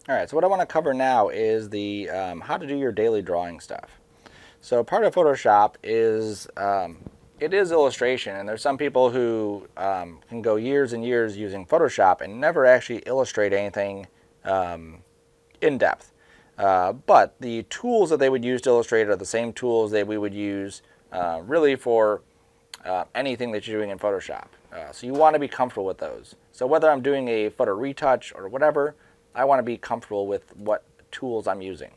All right, so what I want to cover now is the how to do your daily drawing stuff. So part of Photoshop is it is illustration, and there's some people who can go years and years using Photoshop and never actually illustrate anything in depth. But the tools that they would use to illustrate are the same tools that we would use really for anything that you're doing in Photoshop. So you want to be comfortable with those. So whether I'm doing a photo retouch or whatever, I want to be comfortable with what tools I'm using.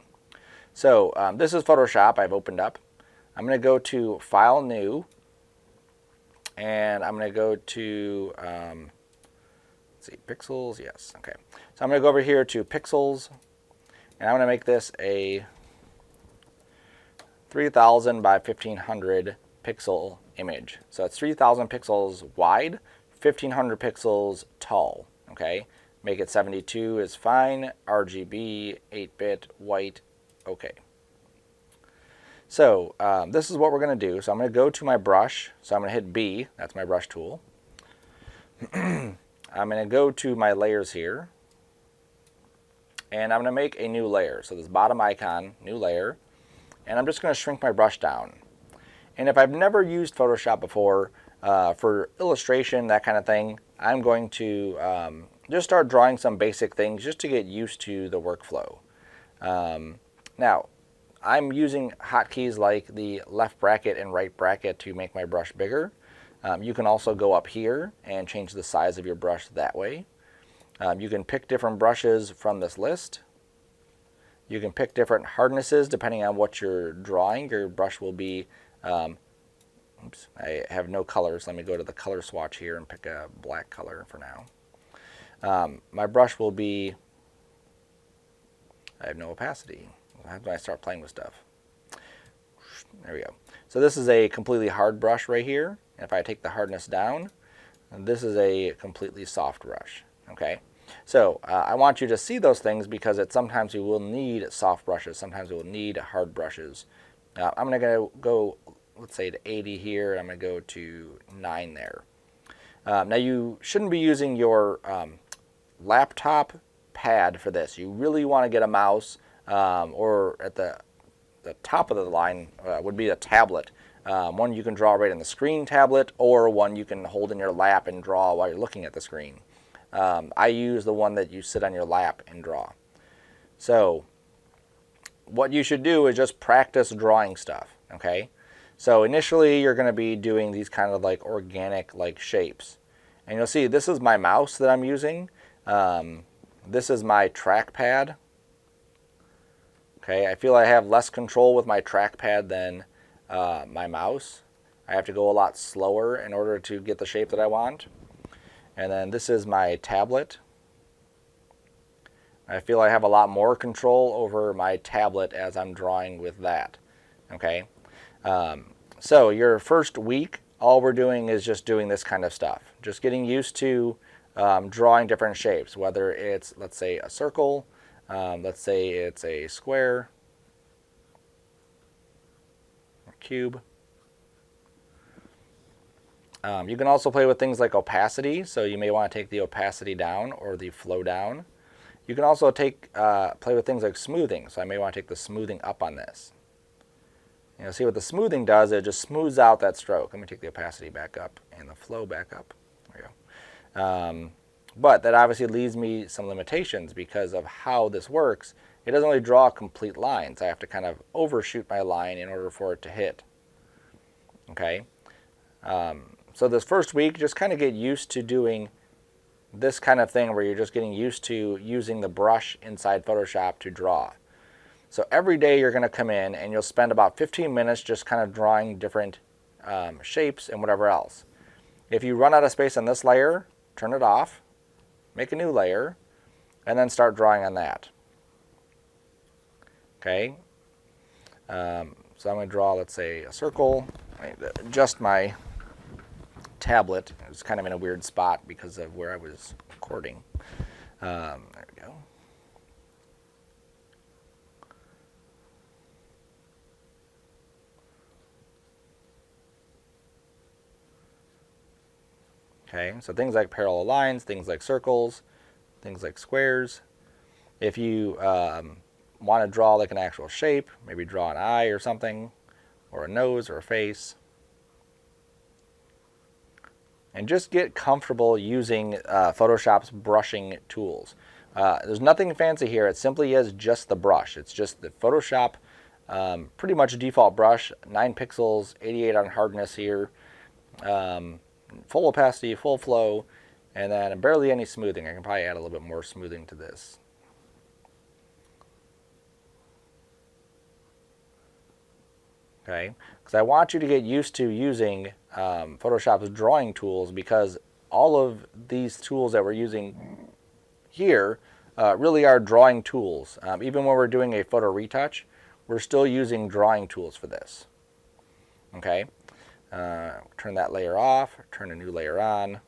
So this is Photoshop I've opened up. I'm going to go to File, New, and I'm going to go to, let's see, Pixels, yes, okay. So I'm going to go over here to Pixels, and I'm going to make this a 3000 by 1500 pixel image. So it's 3000 pixels wide, 1500 pixels tall, okay? Make it 72 is fine, RGB, 8-bit, white, okay. So this is what we're going to do. So I'm going to go to my brush. So I'm going to hit B, that's my brush tool. I'm going to go to my layers here. And I'm going to make a new layer. So this bottom icon, new layer. And I'm just going to shrink my brush down. And if I've never used Photoshop before, for illustration, that kind of thing, I'm going to just start drawing some basic things just to get used to the workflow. Now, I'm using hotkeys like the left bracket and right bracket to make my brush bigger. You can also go up here and change the size of your brush that way. You can pick different brushes from this list. You can pick different hardnesses depending on what you're drawing. Your brush will be, oops, I have no colors. Let me go to the color swatch here and pick a black color for now. My brush will be, I have no opacity. How do I start playing with stuff? There we go. So this is a completely hard brush right here. And if I take the hardness down, this is a completely soft brush. Okay. So I want you to see those things because sometimes you will need soft brushes. Sometimes you will need hard brushes. I'm going to go, let's say, to 80 here. I'm going to go to 9 there. Now you shouldn't be using your laptop pad for this. You really want to get a mouse. Or at the top of the line would be a tablet. One you can draw right on the screen tablet, or one you can hold in your lap and draw while you're looking at the screen. I use the one that you sit on your lap and draw. So what you should do is just practice drawing stuff, okay? So initially you're going to be doing these kind of like organic like shapes. And you'll see this is my mouse that I'm using. This is my trackpad. Okay, I feel I have less control with my trackpad than my mouse. I have to go a lot slower in order to get the shape that I want. And then this is my tablet. I feel I have a lot more control over my tablet as I'm drawing with that. Okay, so your first week, all we're doing is just doing this kind of stuff. Just getting used to drawing different shapes, whether it's, let's say, a circle. Let's say it's a square or cube. You can also play with things like opacity, so you may want to take the opacity down or the flow down. You can also play with things like smoothing, so I may want to take the smoothing up on this. You see what the smoothing does, it just smooths out that stroke. Let me take the opacity back up and the flow back up. There we go. But that obviously leaves me some limitations because of how this works. It doesn't really draw complete lines. I have to kind of overshoot my line in order for it to hit. Okay. So this first week, just kind of get used to doing this kind of thing where you're just getting used to using the brush inside Photoshop to draw. So every day you're going to come in and you'll spend about 15 minutes just kind of drawing different shapes and whatever else. If you run out of space on this layer, turn it off. Make a new layer, and then start drawing on that. Okay. So I'm going to draw, let's say, a circle. Adjust my tablet. It was kind of in a weird spot because of where I was recording. There we go. Okay, so things like parallel lines, things like circles, things like squares. If you want to draw like an actual shape, maybe draw an eye or something, or a nose or a face, and just get comfortable using Photoshop's brushing tools. There's nothing fancy here. It simply is just the brush. It's just the Photoshop pretty much default brush, 9 pixels, 88 on hardness here, full opacity, full flow, and then barely any smoothing. I can probably add a little bit more smoothing to this. Okay, because I want you to get used to using Photoshop's drawing tools, because all of these tools that we're using here really are drawing tools. Even when we're doing a photo retouch, we're still using drawing tools for this. Okay, turn that layer off, turn a new layer on.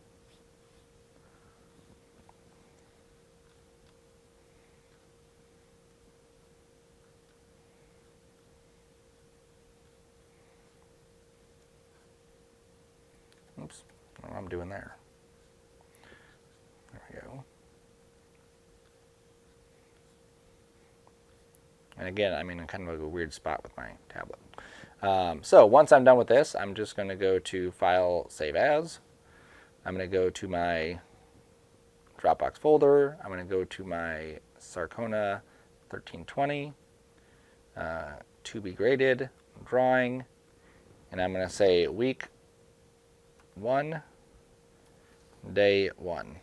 Oops, I don't know what I'm doing there. There we go. And again, I'm in kind of a weird spot with my tablet. So once I'm done with this, I'm just going to go to File, Save As. I'm going to go to my Dropbox folder. I'm going to go to my Sarcona 1320, to be graded, drawing, and I'm going to say week 1, day 1.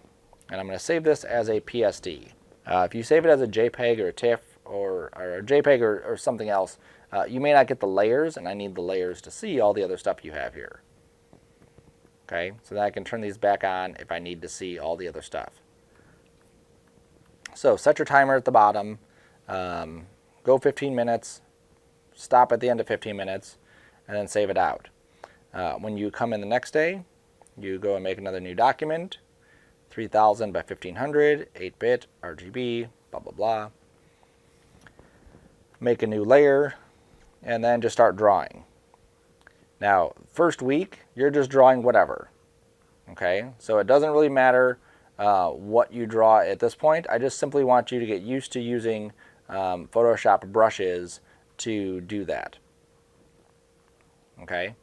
And I'm going to save this as a PSD. If you save it as a JPEG or a TIFF or a JPEG or something else, you may not get the layers, and I need the layers to see all the other stuff you have here. Okay, so then I can turn these back on if I need to see all the other stuff. So set your timer at the bottom, go 15 minutes, stop at the end of 15 minutes, and then save it out. When you come in the next day, you go and make another new document, 3000 by 1500, 8-bit, RGB, blah, blah, blah. Make a new layer, and then just start drawing. Now, first week, you're just drawing whatever. Okay, so it doesn't really matter what you draw at this point. I just simply want you to get used to using Photoshop brushes to do that. Okay,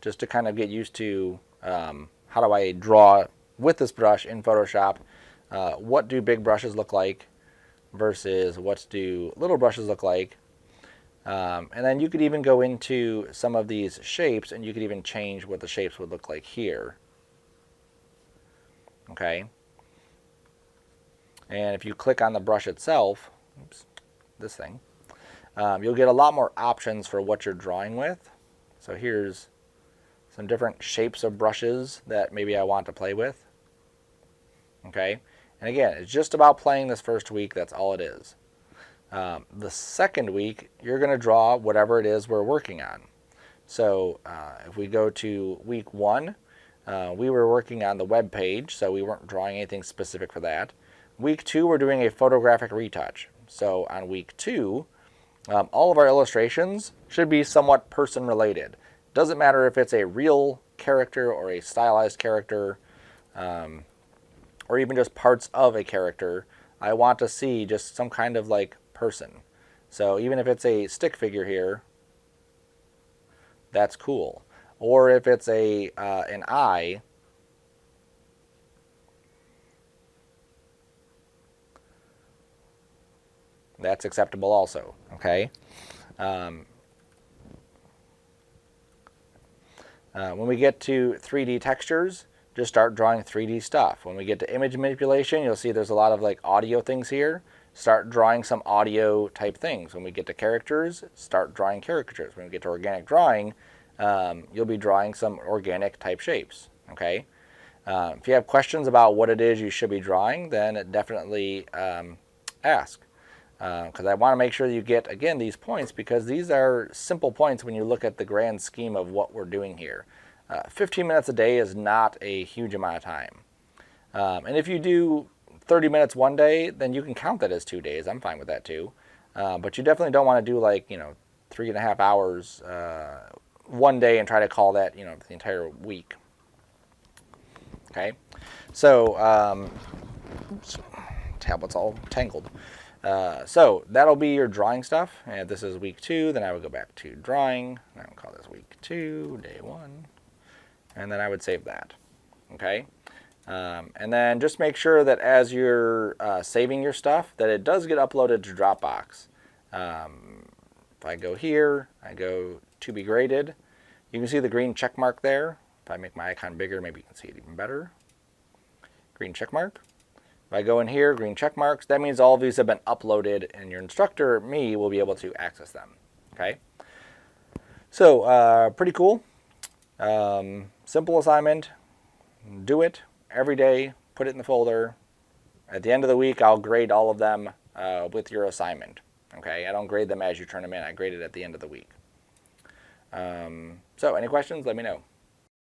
just to kind of get used to how do I draw with this brush in Photoshop. What do big brushes look like versus what do little brushes look like? And then you could even go into some of these shapes, and you could even change what the shapes would look like here. Okay. And if you click on the brush itself, oops, this thing, you'll get a lot more options for what you're drawing with. So here's some different shapes of brushes that maybe I want to play with. Okay. And again, it's just about playing this first week. That's all it is. The second week, you're going to draw whatever it is we're working on. So if we go to week 1, we were working on the web page, so we weren't drawing anything specific for that. Week 2, we're doing a photographic retouch. So on week 2, all of our illustrations should be somewhat person related. Doesn't matter if it's a real character or a stylized character, or even just parts of a character. I want to see just some kind of like person. So even if it's a stick figure here, that's cool. Or if it's a an eye, that's acceptable also. Okay. When we get to 3D textures, just start drawing 3D stuff. When we get to image manipulation, you'll see there's a lot of like audio things here. Start drawing some audio type things. When we get to characters, start drawing caricatures. When we get to organic drawing, you'll be drawing some organic type shapes. Okay. If you have questions about what it is you should be drawing, then definitely ask. Because I want to make sure that you get, again, these points, because these are simple points when you look at the grand scheme of what we're doing here. 15 minutes a day is not a huge amount of time. And if you do 30 minutes one day, then you can count that as 2 days. I'm fine with that too. But you definitely don't want to do like, 3.5 hours one day and try to call that, the entire week. Okay. So, tablet's all tangled. So that'll be your drawing stuff. And if this is week 2, then I would go back to drawing. I would call this week 2, day 1. And then I would save that. Okay. And then just make sure that as you're saving your stuff, that it does get uploaded to Dropbox. If I go here, I go to be graded. You can see the green check mark there. If I make my icon bigger, maybe you can see it even better. Green check mark. If I go in here, green check marks, that means all of these have been uploaded and your instructor, me, will be able to access them. Okay? So, pretty cool. Simple assignment. Do it every day. Put it in the folder. At the end of the week, I'll grade all of them with your assignment. Okay? I don't grade them as you turn them in. I grade it at the end of the week. So, any questions? Let me know.